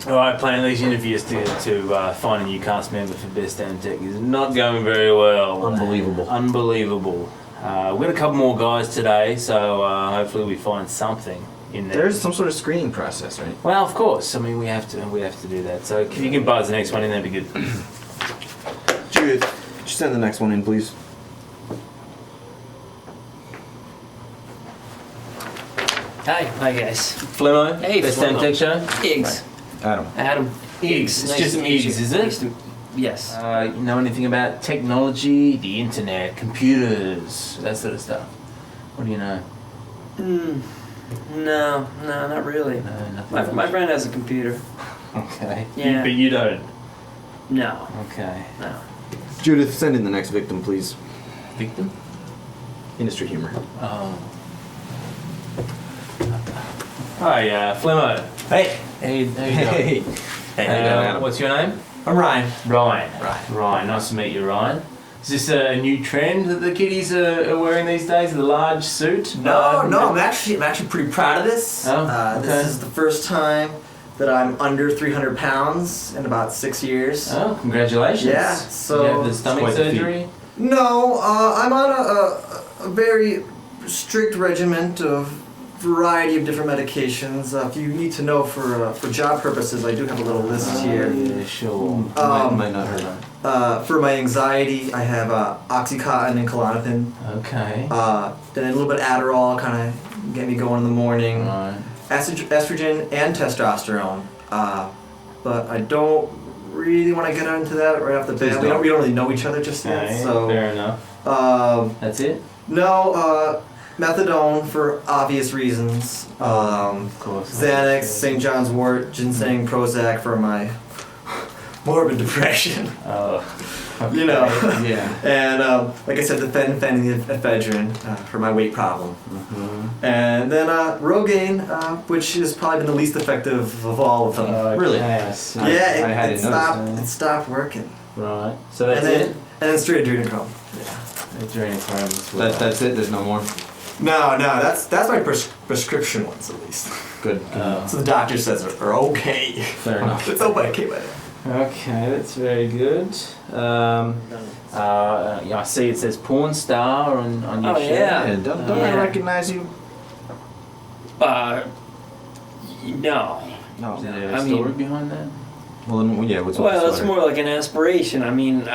Alright, planning these interviews to find a new cast member for Best Damn Tech is not going very well. Unbelievable. Unbelievable. We've got a couple more guys today, so hopefully we find something in there. There's some sort of screening process, right? Well, of course. I mean, we have to do that. So if you can buzz the next one in, that'd be good. Judith, could you send the next one in, please? Hi guys. Flemo, Hey, Best Damn Flemo. Tech Show. Iggs. Adam. Iggs. It's Nice just to meet Iggs, you. is it? Nice to- yes. You know anything about technology, the internet, computers, that sort of stuff? What do you know? No, not really. No, nothing. My friend has a computer. Okay. Yeah. But you don't. No, Okay. no. Judith, send in the next victim, please. Victim? Industry humor. Oh. Hi, Flemo. Hey. Hey, how you doing? Hey, how you doing, Adam? What's your name? I'm Ryan. Ryan. Ryan. Ryan. Nice to meet you, Ryan. Is this a new trend that the kiddies are wearing these days? The large suit? No, I'm actually pretty proud of this. Oh, okay. This is the first time that I'm under 300 pounds in about 6 years. Oh, congratulations. Yeah, so- you have the stomach quite the feat. surgery. No, I'm on a very strict regimen of variety of different medications. If you need to know for job purposes, I do have a little list here. Yeah, sure. Might not hurt. For my anxiety, I have Oxycontin and Klonopin. Okay. Then a little bit of Adderall, kind of get me going in the morning. Right. Estrogen and testosterone. But I don't really want to get into that right off the Please bat. We don't. don't really know each other just yet. Okay, So fair enough. That's it? no, methadone for obvious reasons. Of course. Xanax, St. John's Wort, ginseng, Prozac for my morbid depression. Oh. You know. Yeah. And like I said, the phenylphedrine for my weight problem. Mm-hmm. And then Rogaine, which has probably been the least effective of all of them. Really? Yes. Yeah, I hadn't it noticed stopped. It stopped working. Right. So that's and then, it? And then straight adrenochrome. Adrenochrome as well. That's it? There's no more? No, that's my prescription ones at least. Good. So the doctor says are okay. Fair enough. It's okay by it. Okay, that's very good. Yeah, I see it says porn star on your Oh, shirt. yeah. Yeah, don't I Yeah. recognize you? No. No. Is there a I mean- story behind that? Well, then, yeah, what's up Well, with it's the more like an aspiration. I mean,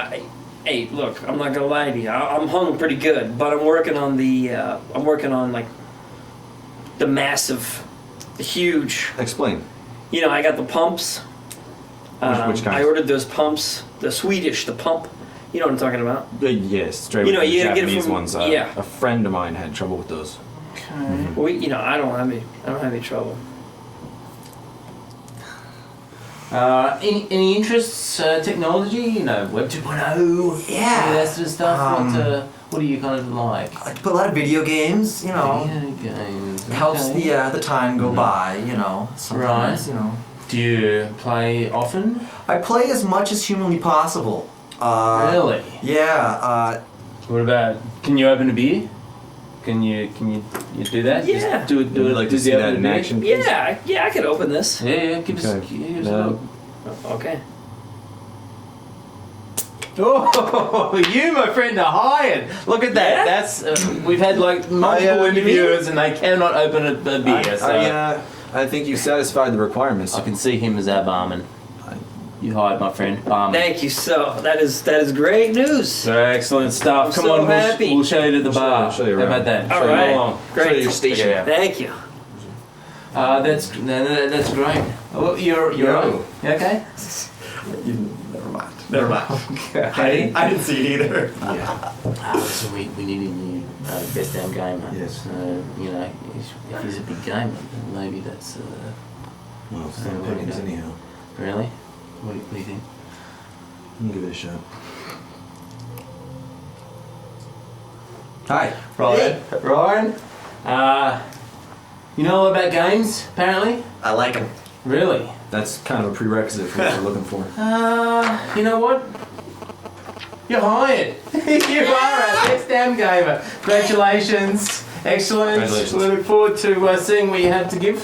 hey, look, I'm not gonna lie to you. I'm hung pretty good, but I'm working on like the massive, the huge. Explain. You know, I got the pumps. Which kind? I ordered those pumps, the Swedish, the pump. You know what I'm talking about? Yes, straight You know, with the you gotta get it Japanese from- ones. yeah. A friend of mine had trouble with those. Okay. Well, I don't have any trouble. Any interests, technology, you know, Web 2.0, Yeah. that sort of stuff? What do you kind of like? I play a lot of video games. You know, Video games. helps okay. the time go by. You know, sometimes. Right. You know, Do you play often? I play as much as humanly possible. Really? Yeah. What about, can you open a beer? Can you do that? Yeah. Just do it. Would you like to do see the that open in beer? action, please? Yeah, I could open this. Yeah, give us, Okay. give us a No. look. Okay. Oh, you, my friend, are hired. Look at that. Yeah? That's we've had like multiple interviewers, and they cannot open a beer. So I think you satisfied the requirements. I can see him as our barman. You hired my friend, barman. Thank you so. That is great news. So excellent stuff. I'm Come so on, happy. we'll show you to the bar. show you How around. about that? All Show you right. along. Great. Show you your station. Yeah. Thank you. That's great. Oh, you're right. You okay? Never mind. Never mind. Okay. I didn't see it either. So we need a new best damn gamer. Yes. So you know, if he's a big gamer, then maybe that's Well, it's not opinions anyhow. really. What do you think? I'll give it a shot. Hi. Ryan. Ryan. You know all about games, apparently? I like him. Really? That's kind of a prerequisite for what we're looking for. You know what? You're hired. You are a best damn gamer. Congratulations. Excellent. Congratulations. We look forward to seeing what you have to give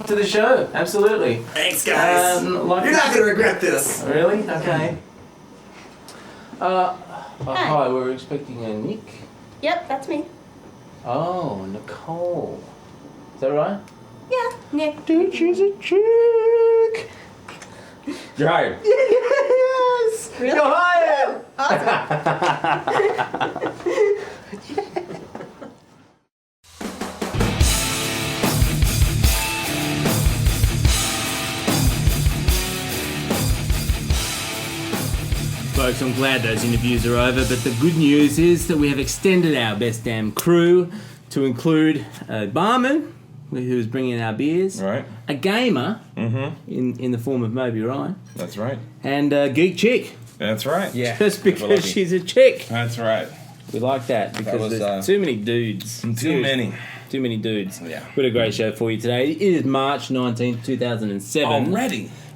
to the show. Absolutely. Thanks, guys. Like You're not gonna regret this. Really? Okay. Hi, we're expecting a Nick. Yep, that's me. Oh, Nicole. Is that right? Yeah, Nick. Dude, she's a chick. You're hired. Yes! Really? You're hired! Folks, I'm glad those interviews are over, but the good news is that we have extended our Best Damn crew to include a barman who's bringing our beers, Right. a gamer Mm-hmm. in the form of Moby Ryan, That's right. and a geek chick. That's right. Yeah. Just We're because lucky. she's a chick. That's right. We like that because was, there's too many dudes. Too many. Too many dudes. Yeah. We had a great show for you today. It is March 19th, 2007.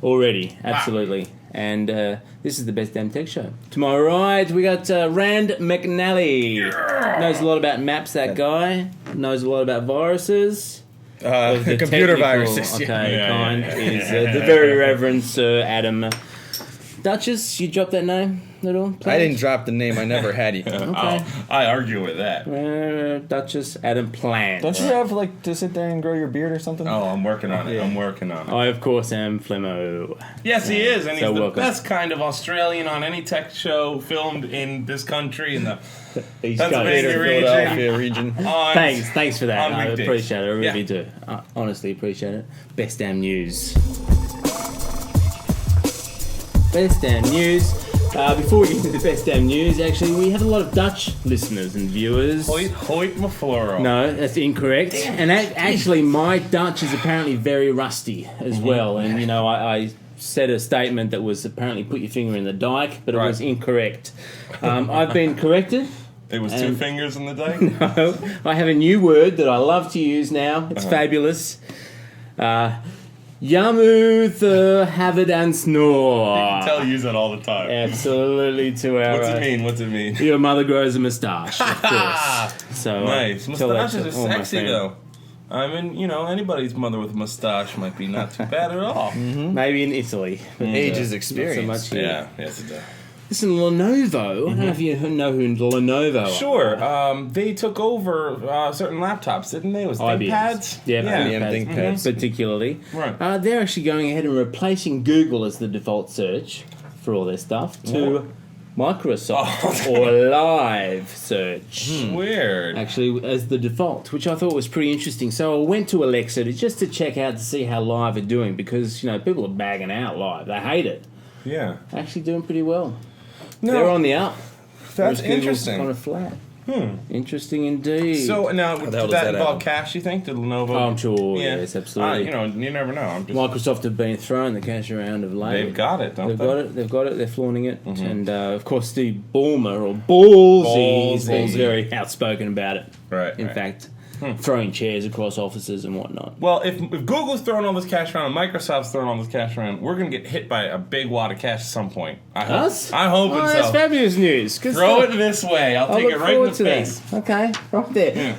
Already, absolutely. And this is the Best Damn Tech Show. To my right, we got Rand McNally. Knows a lot about maps, that guy. Knows a lot about viruses. Of the Computer technical, viruses. Okay, Yeah, kind. yeah. Is the very Reverend Sir Adam Duchess. You dropped that name at all? I didn't drop the name. I never had you. Okay. I argue with that. Duchess Adam Plant. Don't you have like to sit there and grow your beard or something? Oh, I'm working on it. I'm working on it. I, of course, am Flemmo. Yes, he is, and he's So the welcome. best kind of Australian on any tech show filmed in this country in the East Pennsylvania Coast. region. Philadelphia region. on- Thanks for that. on I weekdays. appreciate it. I really Yeah. do. I honestly appreciate it. Best damn news. Best damn news. Before we get into the best damn news, actually, we have a lot of Dutch listeners and viewers. Hoyt Mafloro. No, that's incorrect. And actually, my Dutch is apparently very rusty as well. And, you know, I said a statement that was apparently put your finger in the dike, but it Right. was incorrect. I've been corrected. It was two And- fingers in the dike. No, I have a new word that I love to use now. It's fabulous. Yamu the Harvard and Snore. I can tell you use that all the time. Absolutely to our. What's it mean? What's it mean? Your mother grows a moustache, of course. So Nice. tell that Mustaches to are all my sexy friends. though. I mean, you know, anybody's mother with a mustache might be not too bad at all. Maybe in Italy. But, Age is not so experience. much here. Yeah, yes it does. Listen, Lenovo. I don't know if you know who Lenovo are. Sure. They took over certain laptops, didn't they? It was IBMs. ThinkPads? Yeah, IBM ThinkPads, ThinkPads. particularly. Right. They're actually going ahead and replacing Google as the default search for all their stuff to Microsoft or Live Search. Weird. Actually, as the default, which I thought was pretty interesting. So I went to Alexa just to check out to see how Live are doing because, you know, people are bagging out Live. They hate it. Yeah. Actually doing pretty well. No, They're on the up. that's whereas Google's interesting. kind of flat. Interesting indeed. So now, the did hell does that that involve happen? cash? You think? Did Lenovo? Oh, I'm sure. Yes, absolutely. You know, you never know. I'm just. Microsoft have been throwing the cash around of late. They've got it, don't They've they? got it. They've got it. They're flaunting it. And of course, Steve Ballmer or Ballsy has been Ballsy. very outspoken about it. Right. In right. fact, throwing chairs across offices and whatnot. Well, if Google's throwing all this cash around, and Microsoft's throwing all this cash around, we're gonna get hit by a big wad of cash at some point. I hope. Us? I'm hoping Oh, that's so. fabulous news. Good Throw stuff. it this way. I'll I take look it right in forward the to face. that. Okay, right there.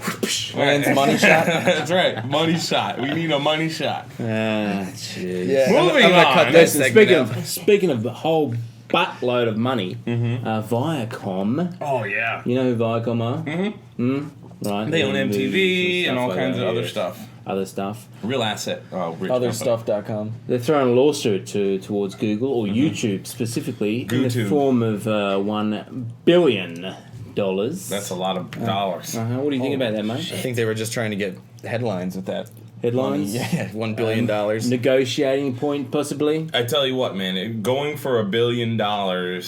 Rand's money shot. That's right. Money shot. We need a money shot. Jeez. Yeah. Moving I'm gonna on. cut that Listen, segment speaking of the whole buttload of money, Viacom. Oh yeah. You know who Viacom are? Mm-hmm. Right. They own movies MTV and stuff all like kinds that, of other yeah. stuff. Other stuff. Real asset. Rich company. Otherstuff.com. They're throwing a lawsuit towards Google or YouTube specifically in the GooTube. form of $1 billion. That's a lot of dollars. What do you think about that, mate? I think they were just trying to get headlines with that. Headlines? Yeah, $1 billion. Negotiating point, possibly? I tell you what, man, going for $1 billion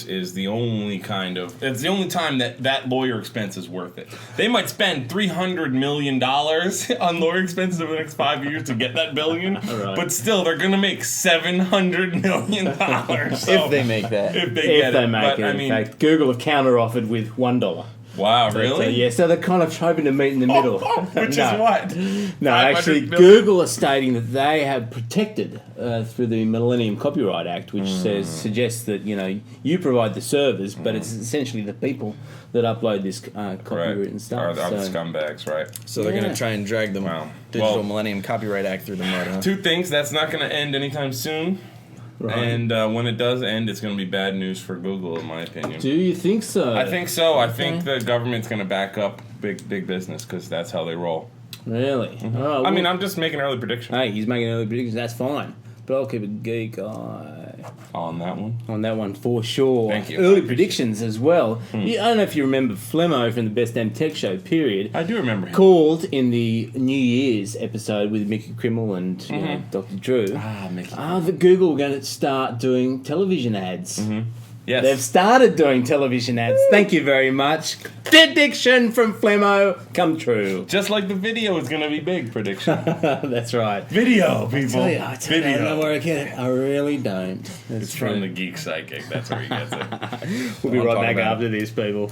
is the only it's the only time that lawyer expense is worth it. They might spend $300 million on lawyer expenses over the next 5 years to get that billion, Right. but still they're gonna make $700 million. If they make that. If they If get they it. make But, it. I In mean, fact, Google have counter-offered with $1. Wow, But, really? yeah, so they're kind of hoping to meet in the middle. Which No. is what? No, 500 actually, billion? Google is stating that they have protected through the Millennium Copyright Act, which suggests that you provide the servers, but it's essentially the people that upload this copywritten stuff. Are the so- scumbags, right? So they're Yeah. gonna try and drag the Wow. Digital Well- Millennium Copyright Act through the mud, huh? Two things. That's not going to end anytime soon. Right. And when it does end, it's going to be bad news for Google, in my opinion. Do you think so? I think so. I think the government's going to back up big business because that's how they roll. Really? Oh, I well, mean, I'm just making early prediction hey, he's making early predictions. That's fine. But I'll keep a geek eye on that one. on that one for sure. Thank you. Early predictions as well. I don't know if you remember Flemmo from the Best Damn Tech Show period. I do remember him. Called in the New Year's episode with Mickey Krimmel and Dr. Drew. Mickey. That Google were going to start doing television ads. Yes. They've started doing television ads. Thank you very much. Prediction from Flemmo come true. Just like the video is going to be big prediction. That's right. Video, people. I don't know where I get it. I really don't. That's It's from the Geek Psychic. That's where he gets it. We'll be I'll right talk back about after this, people.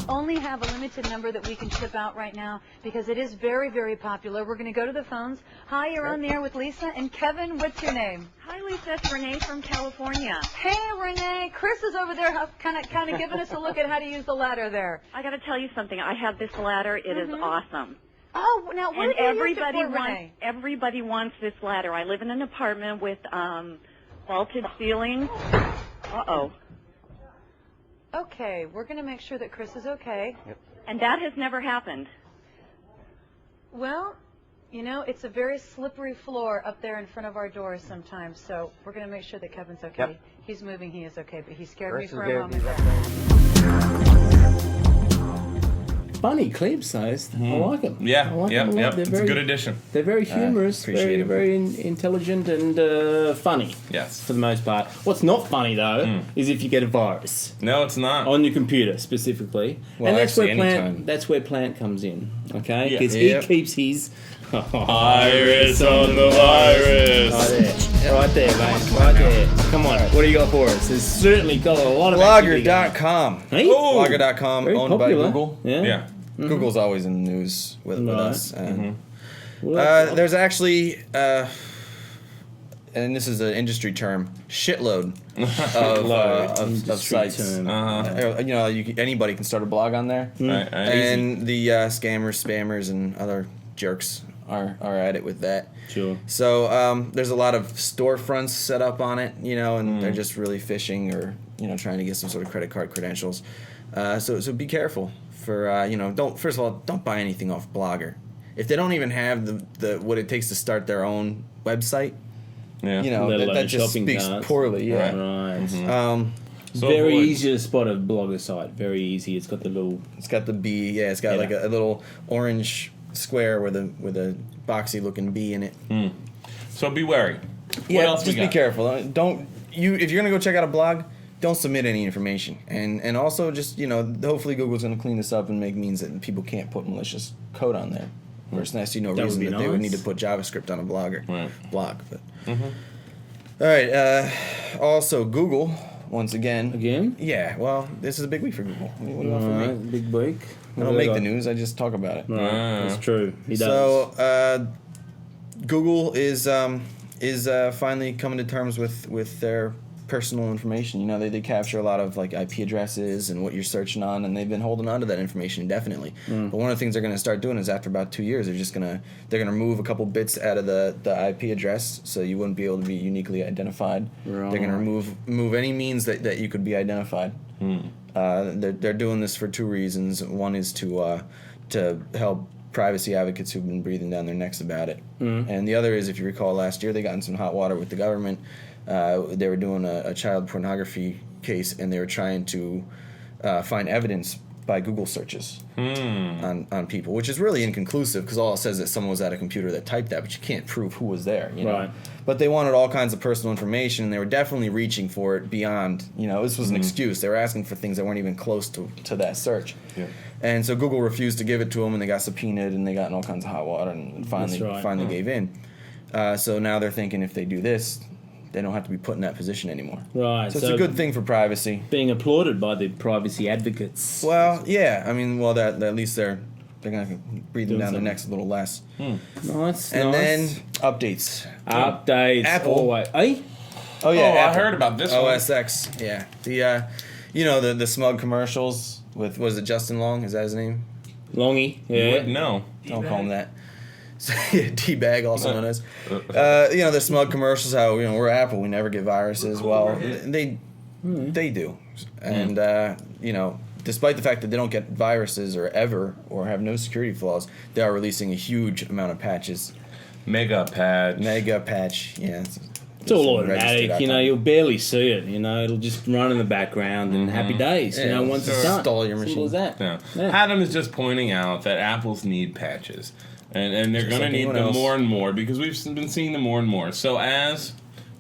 Only have a limited number that we can ship out right now because it is very, very popular. We're going to go to the phones. Hi, you're on there with Lisa. And Kevin, what's your name? Hi, Lisa. It's Renee from California. Hey, Renee. Chris is over there kind of giving us a look at how to use the ladder there. I got to tell you something. I have this ladder. It is awesome. Oh, now what And do you use it everybody for, wants Renee? everybody wants this ladder. I live in an apartment with vaulted ceilings. Uh-oh. Okay, we're going to make sure that Chris is okay. And that has never happened. Well, it's a very slippery floor up there in front of our doors sometimes, so we're going to make sure that Kevin's okay. Yep. He's moving, he is okay, but he scared Chris me for is a good. moment He's there. Funny clips, those. I like them. Yeah, I like yep, 'em a lot. yep. They're It's a very, good addition. They're very humorous, appreciate very, 'em. very intelligent and funny. Yes. For the most part. What's not funny though is if you get a virus No, it's not. on your computer specifically, Well, and that's actually, where anytime. Plant comes in. Okay, Yeah. because Yep. he keeps his Iris on the virus. right there, mate, right there. Come on, what do you got for us? There's certainly got a lot of activity going. Blogger.com. Hey? Blogger.com, Very owned popular. by Google. Yeah. Yeah. Google's always in the news with Right. us. And, Well, there's actually, and this is an industry term, shitload of Industry sites. term. Anybody can start a blog on there. Right, And the scammers, spammers, and other jerks are at it with that. Sure. So there's a lot of storefronts set up on it, and they're just really phishing or trying to get some sort of credit card credentials. So be careful for don't buy anything off Blogger. If they don't even have the what it takes to start their own website, Yeah. Let alone that just shopping speaks carts. poorly. Yeah. Right. So Very avoid- easy to spot a blogger site. Very easy. It's got the little. It's got the bee. Yeah, it's got like a little orange square with a boxy looking bee in it. So be wary. Yeah, What else just we be got? careful. If you're gonna go check out a blog, don't submit any information. And also just hopefully Google's gonna clean this up and make means that people can't put malicious code on there. There's no would reason be that they would nice. need to put JavaScript on a blogger blog. But Mm-hmm. all right. Also Google once again. Again? Yeah. Well, this is a big week for Google. What do you want from me? Right, big week. I don't make the news. I just talk about it. Right, that's true. He does. So Google is finally coming to terms with their personal information. They capture a lot of like IP addresses and what you're searching on, and they've been holding on to that information indefinitely. But one of the things they're going to start doing is after about 2 years, they're going to remove a couple bits out of the IP address, so you wouldn't be able to be uniquely identified. Right. They're going to remove any means that you could be identified. They're doing this for two reasons. One is to help privacy advocates who've been breathing down their necks about it, and the other is, if you recall, last year they got in some hot water with the government. They were doing a child pornography case, and they were trying to find evidence by Google searches on people, which is really inconclusive because all it says is that someone was at a computer that typed that, but you can't prove who was there. Right. But they wanted all kinds of personal information, and they were definitely reaching for it beyond. This was an excuse. They were asking for things that weren't even close to that search. Yeah. And so Google refused to give it to them, and they got subpoenaed, and they got in all kinds of hot water, and finally That's right. finally gave in. So now they're thinking if they do this, they don't have to be put in that position anymore. Right. So it's a good thing for privacy. Being applauded by the privacy advocates. Well, yeah. I mean, well, that at least they're going to breathe them down their necks a little less. Nice. And nice. then updates. Updates. Apple. Always. Eh? Oh yeah, I Apple. heard about this OS X. Yeah. The the smug commercials with, was it Justin Long? Is that his name? Longy. You Yeah. wouldn't know. Don't call him that. T-Bag, also known as. The smug commercials, how, we're Apple, we never get viruses. Well, they do. And, despite the fact that they don't get viruses or have no security flaws, they are releasing a huge amount of patches. Mega patch, yeah. It's all automatic, you'll barely see it, it'll just run in the background and happy days, once it's done. Install your Simple machine. as that. Yeah. Adam is just pointing out that Apples need patches. And they're going to need them more and more because we've been seeing them more and more. So as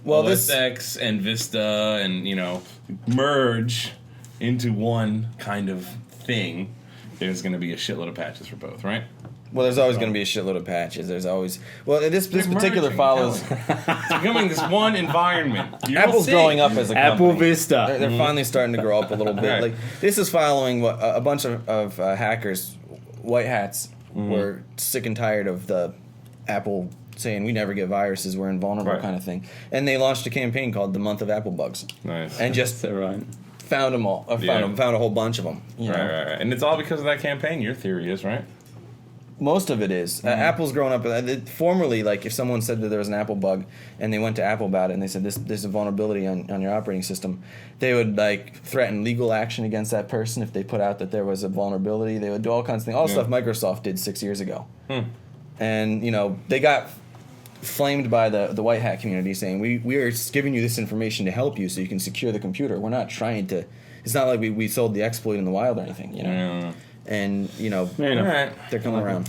OS X and Vista and, merge into one kind of thing, there's going to be a shitload of patches for both, right? Well, there's always going to be a shitload of patches. There's always... Well, this particular follows... It's becoming this one environment. Apple's growing up as a company. Apple Vista. They're finally starting to grow up a little bit. Right. Like this is following what a bunch of hackers, white hats, were sick and tired of the Apple saying we never get viruses, we're invulnerable kind of thing, and they launched a campaign called the Month of Apple Bugs. Nice. And just right. found them all. Found a whole bunch of them. Right. And it's all because of that campaign. Your theory is right. Most of it is. Apple's grown up. Formerly, like if someone said that there was an Apple bug and they went to Apple about it and they said there's a vulnerability on your operating system, they would like threaten legal action against that person if they put out that there was a vulnerability. They would do all kinds of things. All stuff Microsoft did 6 years ago. And they got flamed by the white hat community saying we are giving you this information to help you so you can secure the computer. We're not trying to. It's not like we sold the exploit in the wild or anything. And Alright. they're coming around.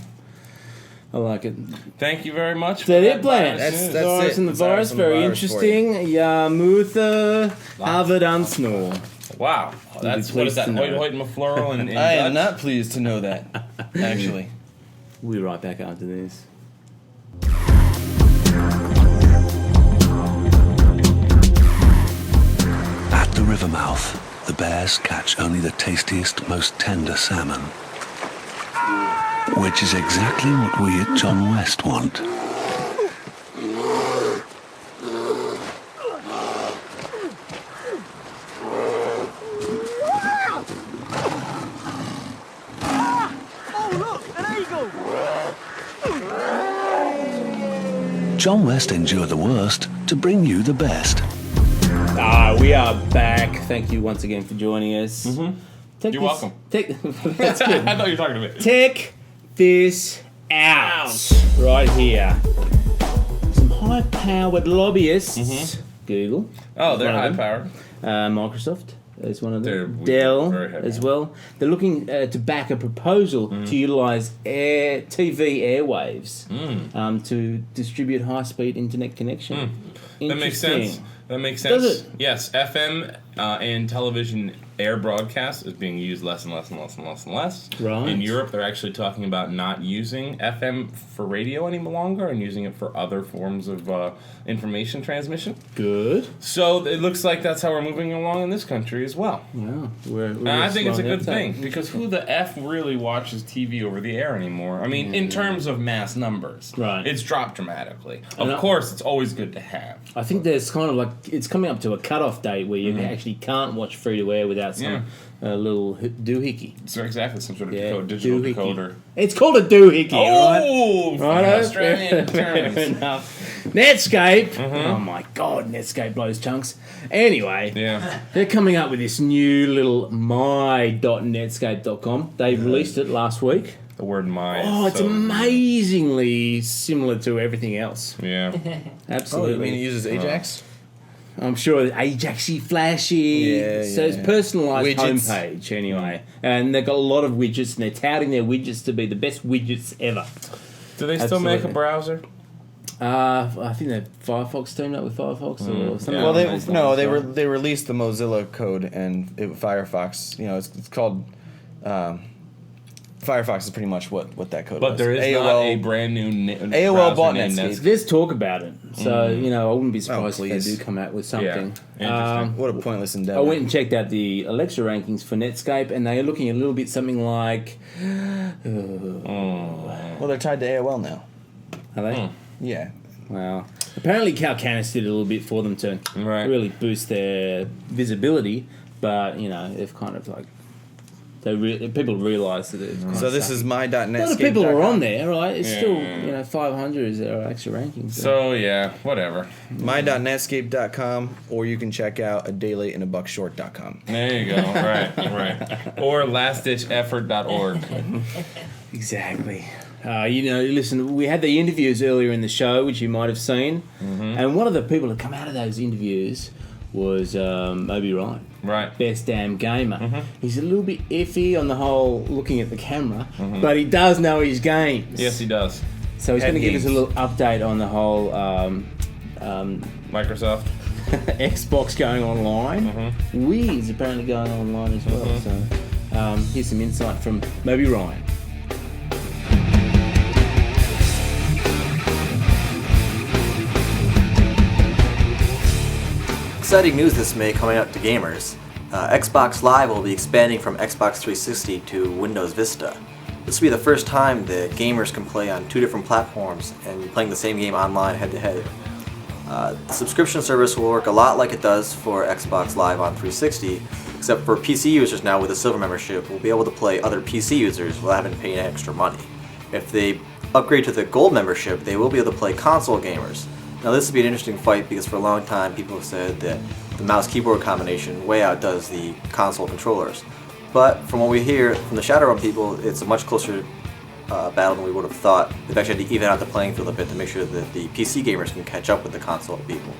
I like it. Thank you very much. Is that it, Blanche? That's Virus it. and the That's virus, and the very virus interesting. Yarmutha Harvard Unsnore. Wow. That's what is that? pleased to know. Hoyt Maflurl and I am not pleased to know that, actually. We'll be right back after this. At the river mouth, the bears catch only the tastiest, most tender salmon. Which is exactly what we at John West want. John West endured the worst to bring you the best. We are back. Thank you once again for joining us. You're welcome. That's good. I thought you were talking to me. Check this out. Right here. Some high-powered lobbyists. Google. Oh, they're one of them. high-powered. Microsoft is one of them. They're Dell very heavy. as well. They're looking to back a proposal to utilise TV airwaves to distribute high-speed internet connection. That makes sense. That makes Does sense. it? Yes, FM and television air broadcast is being used less and less and less and less and less. Right. In Europe, they're actually talking about not using FM for radio any longer and using it for other forms of information transmission. Good. So it looks like that's how we're moving along in this country as well. Yeah. And I think it's a good thing because who the F really watches TV over the air anymore? I mean, in terms of mass numbers, Right. It's dropped dramatically. And Of course, it's always good to have. I think there's kind of like it's coming up to a cutoff date where you actually can't watch free to air without some little doohickey. So exactly, some sort of Yeah, digital doohickey. decoder. It's called a doohickey, Oh, right? Australian Fair terms. enough. Netscape. Oh my God, Netscape blows chunks. Anyway, Yeah. they're coming up with this new little my.netscape.com. They released it last week. The word "my." Oh, it's amazingly similar to everything else. Yeah. Absolutely. Oh, you mean it uses Ajax? I'm sure Ajaxy, flashy. Yeah, so it's yeah. personalised Widgets. homepage anyway, and they've got a lot of widgets, and they're touting their widgets to be the best widgets ever. Do they still make a Absolutely. browser? I think that Firefox teamed up with Firefox or something. Yeah. Well, along those lines, they right? they released the Mozilla code and Firefox. It's called Firefox is pretty much what that code But was. there is AOL, not a brand new AOL bought Netscape. There's talk about it, so I wouldn't be surprised if please. they do come out with something. Interesting. What a pointless endeavor. I went and checked out the Alexa rankings for Netscape, and they are looking a little bit something like. Well, they're tied to AOL now. Are they? Yeah. Well, apparently Cal Canis did a little bit for them to really boost their visibility, but they've kind of like people realise that it's kind So of this is my.netscape.com. a lot of people are on there, right? It's still 500 is our extra rankings. So yeah, whatever. My.netscape.com, or you can check out a day late and a buck short.com. There you go. Right. Or lastditcheffort.org. Exactly. Listen, we had the interviews earlier in the show, which you might have seen, and one of the people that come out of those interviews was Moby Ryan. Right. Best damn gamer. He's a little bit iffy on the whole looking at the camera, but he does know his games. Yes, he does. So he's going to give us a little update on the whole Microsoft. Xbox going online. Wii is apparently going online as well. So here's some insight from Moby Ryan. Exciting news this May coming out to gamers. Xbox Live will be expanding from Xbox 360 to Windows Vista. This will be the first time that gamers can play on two different platforms and be playing the same game online head-to-head. The subscription service will work a lot like it does for Xbox Live on 360, except for PC users now with a silver membership will be able to play other PC users without having to pay any extra money. If they upgrade to the gold membership, they will be able to play console gamers. Now this will be an interesting fight because for a long time people have said that the mouse-keyboard combination way outdoes the console controllers. But from what we hear from the Shadowrun people, it's a much closer battle than we would have thought. They've actually had to even out the playing field a bit to make sure that the PC gamers can catch up with the console people.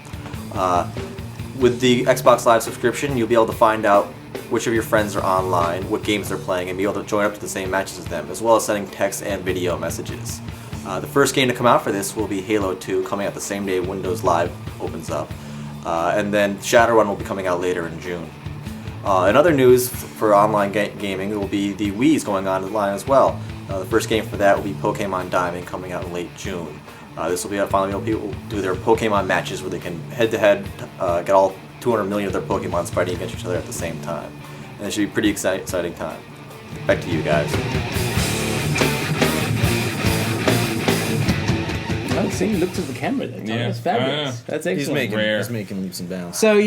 With the Xbox Live subscription, you'll be able to find out which of your friends are online, what games they're playing, and be able to join up to the same matches as them, as well as sending text and video messages. The first game to come out for this will be Halo 2, coming out the same day Windows Live opens up. And then Shadowrun will be coming out later in June. In other news for online gaming, will be the Wii's going online as well. The first game for that will be Pokemon Diamond, coming out in late June. This will be finally able people do their Pokemon matches where they can head-to-head get all 200 million of their Pokemon fighting against each other at the same time. And it should be a pretty exciting time. Back to you guys. Oh, see, he looked at the camera there. Yeah. That's fabulous. That's excellent. He's making leaps and bounds. So,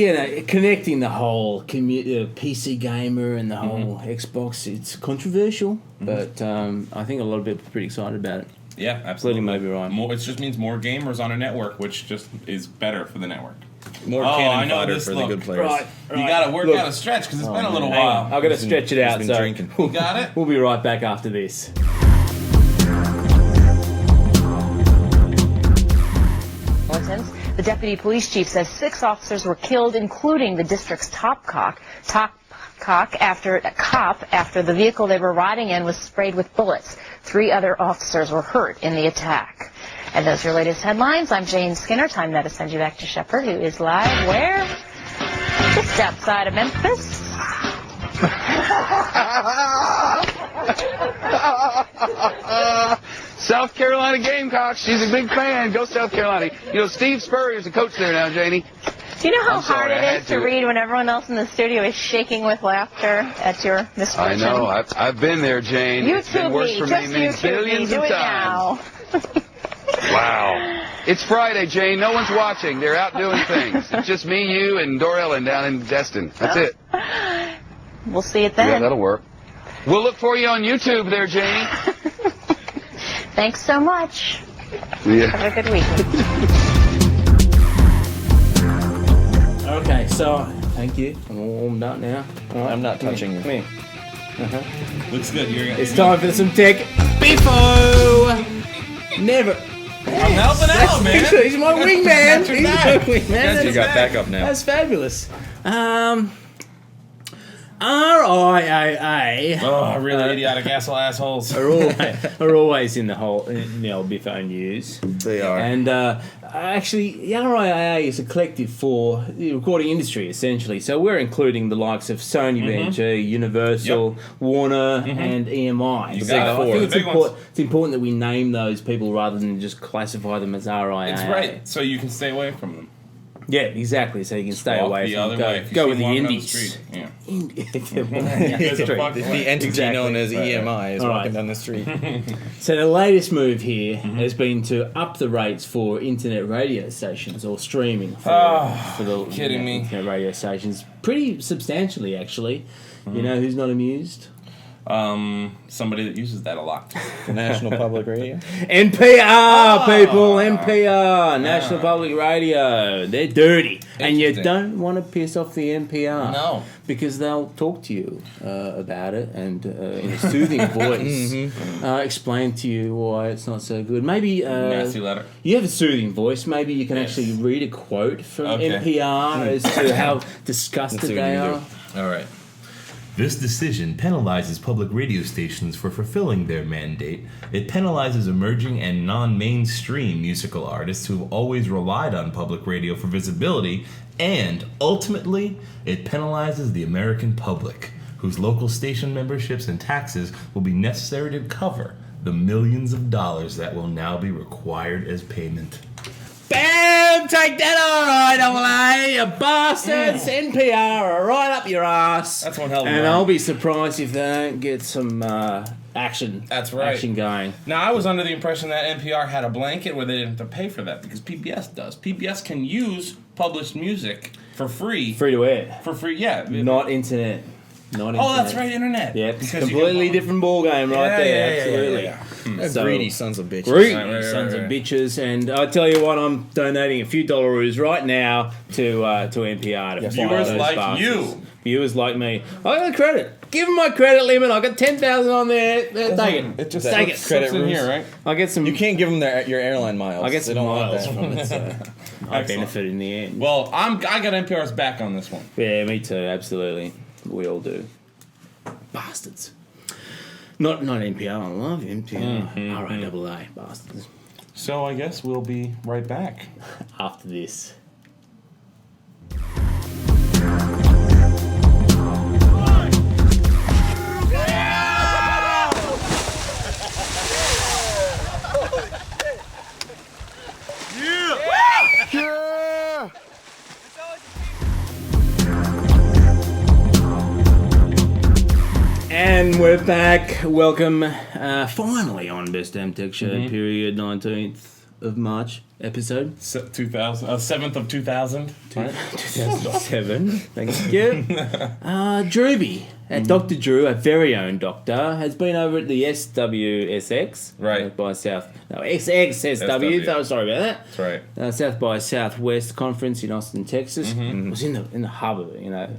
connecting the whole PC gamer and the whole Xbox, it's controversial, but I think a lot of people are pretty excited about it. Yeah, absolutely. Including Moby Ryan. It just means more gamers on a network, which just is better for the network. More cannon fodder for the good players. Right. You got to work out a stretch because it's been a little Hang while. on, I've got to stretch it out. He's been drinking. You got it? We'll be right back after this. The deputy police chief says 6 officers were killed, including the district's top cop after the vehicle they were riding in was sprayed with bullets. 3 other officers were hurt in the attack. And those are your latest headlines. I'm Jane Skinner. Time now to send you back to Shepard, who is live where? Just outside of Memphis. South Carolina Gamecocks. She's a big fan. Go South Carolina. You know, Steve Spurrier's the coach there now, Janie. Do you know how I'm sorry, hard I it had is to read when everyone else in the studio is shaking with laughter at your misfortune? I know. I've been there, Jane. It's been YouTube worse me. for Just me YouTube billions me. Do of it times. now. Wow. It's Friday, Jane. No one's watching. They're out doing things. It's just me, you, and Dorellen down in Destin. That's it. We'll see it then. Yeah, that'll work. We'll look for you on YouTube there, Janie. Thanks so much. Yeah. Have a good week. Okay, so thank you. I'm all warmed up now. All right. I'm not touching you. Come here. Looks good. It's time for some tech beefo. Never. I'm helping out, man. He's my wingman. He's my wingman. You got backup now. That's fabulous. RIAA Oh, really idiotic assholes. are always in the old Biffo news. They are. And actually, the RIAA is a collective for the recording industry, essentially. So we're including the likes of Sony, BMG, Universal, Warner, and EMI. You got it. I think The big ones. it's important that we name those people rather than just classify them as RIAA. It's right, so you can stay away from them. Yeah, exactly. So you can stay walk away the from other go, way. If you go see with the walking down the indies. street, yeah. The entity known as EMI is All walking right. down the street. So the latest move here has been to up the rates for internet radio stations or streaming for the kidding me. internet radio stations pretty substantially, actually. You know who's not amused? Somebody that uses that a lot. The National Public Radio. NPR, people, NPR, National Public Radio. They're dirty, and you don't want to piss off the NPR. No, because they'll talk to you about it and in a soothing voice, explain to you why it's not so good. Maybe nasty letter. You have a soothing voice. Maybe you can actually read a quote from NPR as to how disgusted they are. All right. This decision penalizes public radio stations for fulfilling their mandate. It penalizes emerging and non-mainstream musical artists who have always relied on public radio for visibility, and ultimately, it penalizes the American public, whose local station memberships and taxes will be necessary to cover the millions of dollars that will now be required as payment. Bam! Take that, RIAA, you bastards! NPR are right up your ass. That's one hell of a And run. I'll be surprised if they don't get some action. That's right. Action going. Now, I was under the impression that NPR had a blanket where they didn't have to pay for that because PBS does. PBS can use published music for free. Free to air. For free, yeah. Not internet. Oh, that's right, internet. Yep, it's a Because you completely can- different ball game right Yeah, there. yeah, Absolutely. yeah. So- Greedy sons of bitches. Greedy Right, sons of right. bitches, and I tell you what, I'm donating a few dollaroos right now to NPR to find Viewers those like bastards. you. Viewers like me. I got a credit. Give them my credit limit. I got 10,000 on there. Take it. It just take it. credit in rooms. here, right? I get some. You can't give them your airline miles. I get They some don't want miles that. from it. So I Excellent. benefit in the end. Well, I got NPR's back on this one. Yeah, me too. Absolutely, we all do. Bastards. Not NPR. I love NPR. RIAA. Bastards. So I guess we'll be right back. After this. And we're back. Welcome, finally on Best Damn Tech Show, period 19th of March episode. 2000, 7th of 2000. Right? 2007. Thank you. Drewby, Dr. Drew, our very own doctor, has been over at the SWSX. Right. By South. No, SXSW. SW. Sorry about that. That's right. South by Southwest conference in Austin, Texas. Was in the hub of it,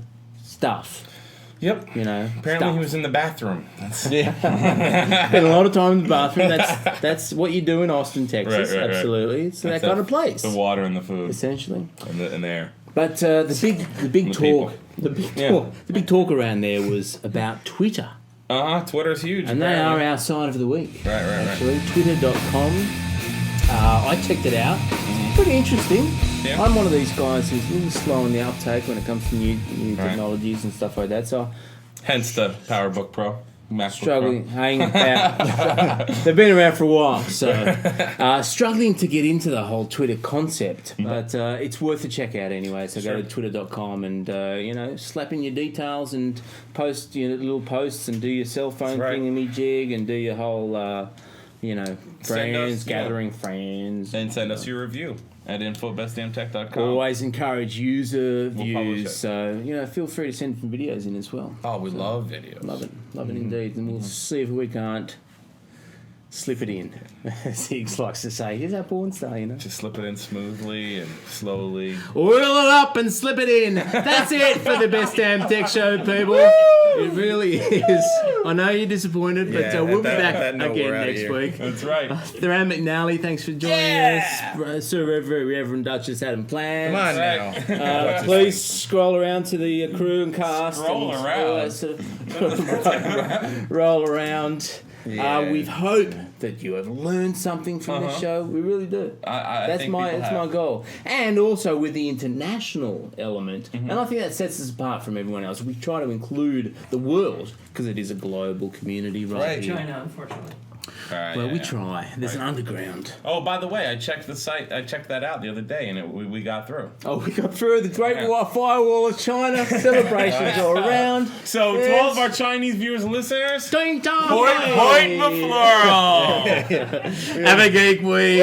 stuff. Yep. stuff. Apparently he was in the bathroom. Spent a lot of time in the bathroom. That's what you do in Austin, Texas. Right. Absolutely, it's That's that kind of place. The water and the food. Essentially. And the air. But the big talk, people. the big talk around there was about Twitter. Twitter's huge. And they are our side of the week. Right. Actually, twitter.com. I checked it out. It's pretty interesting. Yeah. I'm one of these guys who's a little slow in the uptake when it comes to new technologies and stuff like that. So Hence the PowerBook Pro. MacBook struggling, Pro. hanging about. They've been around for a while, so struggling to get into the whole Twitter concept. But it's worth a check out anyway. So go to twitter.com and slap in your details and post your little posts and do your cell phone thingy jig and do your whole friends gathering friends And send us your review at info@bestdamntech.com. Always encourage user We'll publish views, it. so feel free to send some videos in as well. Oh, we love videos. Love it indeed, and we'll see if we can't slip it in, as Higgs likes to say. He's our porn star, you know. Just slip it in smoothly and slowly. Oil it up and slip it in. That's it for the Best Damn Tech Show, people. It really is. I know you're disappointed, but we'll be back again next week. That's right. Rand McNally, thanks for joining us. Sir Reverend Duchess Adam Plant. Come on now. Please scroll around to the crew and cast. Scroll and around. Roll around. Yeah. We hope that you have learned something from this show. We really do. That's my goal. And also with the international element, and I think that sets us apart from everyone else. We try to include the world because it is a global community, right? China, unfortunately. Well, we try. There's an underground. Oh, by the way, I checked the site. I checked that out the other day, and we got through. Oh, we got through the Great Firewall of China. Celebrations all around. So, to all of our Chinese viewers and listeners, ding dong, point the floral. Have a geek week.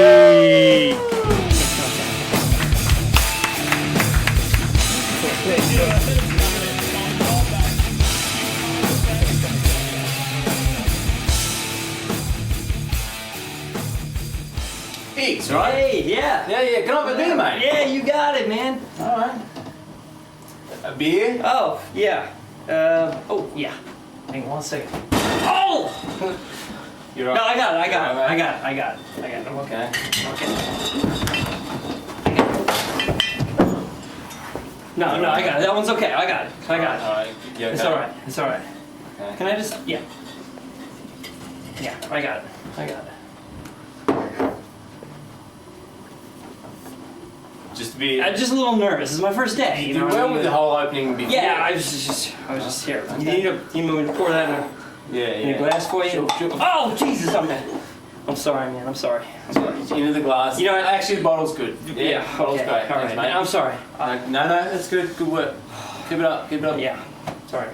Higgs, right? Hey, yeah. Yeah. Can I have a beer, mate? Yeah, you got it, man. All right. A beer? Oh, yeah. Yeah. Hang on 1 second. Oh! You're right. No, I got it. I got it. I'm okay. No, I got it. That one's okay. I got it. All right. Yeah, It's all right. Okay. Can I just? Yeah. Yeah, I got it. Just to be. I'm just a little nervous. It's my first day. You did well with the whole opening before. Yeah, I was just here. You need me to pour that in a glass for you? Sure. Oh, Jesus! I'm sorry, man. I'm sorry. Into the glass. You know, actually, the bottle's good. Yeah, bottle's okay. great. All Thanks, right, mate. I'm sorry. No, that's good. Good work. Keep it up. Yeah. Sorry.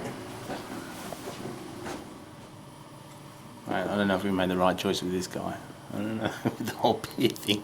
I don't know if we made the right choice with this guy. I don't know with the whole beer thing.